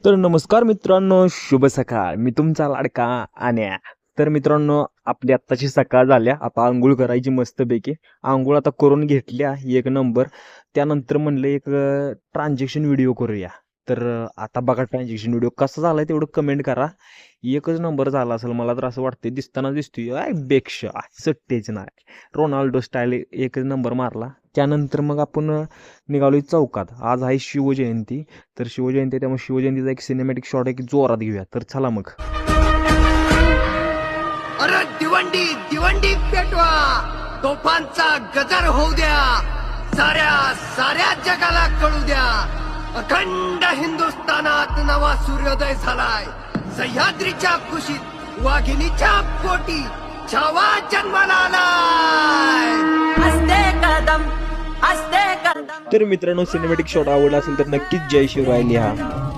तर नमस्कार मित्रांनो, शुभ सकाळ. मी तुमचा लाडका आन्या. तर मित्रांनो, आपली आत्ताची सकाळ झाल्या. आता अंघोळ करायची मस्तपैकी. अंघोळ आता करून घेतल्या एक नंबर. त्यानंतर म्हणलं एक ट्रान्झॅक्शन व्हिडिओ करूया. तर आता बघा ट्रान्झॅक्शन व्हिडिओ कसा झालाय तेवढं कमेंट करा. एकच नंबर झाला असेल मला तर असं वाटतंय. दिसताना दिसतोय बेक्षा सट्टेच नाही. रोनाल्डो स्टाईल एकच नंबर मारला. त्यानंतर मग आपण निघालोय चौकात. आज आहे शिवजयंती. तर शिवजयंती आहे, त्यामुळे शिवजयंतीचा एक सिनेमॅटिक शॉट एक जोरात घेऊया. तर चला मग. अरे दिवंडी दिवंडी पेटवा, तोफांचा गजर होऊ द्या, साऱ्या साऱ्या जगाला कळू द्या, अखंड हिंदुस्थानात नवा सूर्योदय झालाय. सह्याद्रीच्या कुशीत वाघिणीच्या पोटी छावा जन्माला आलाय. हसते कदम हसते कदम. तर मित्रांनो, सिनेमॅटिक शॉट आवडला असेल तर नक्कीच जय शिवराय लिहा.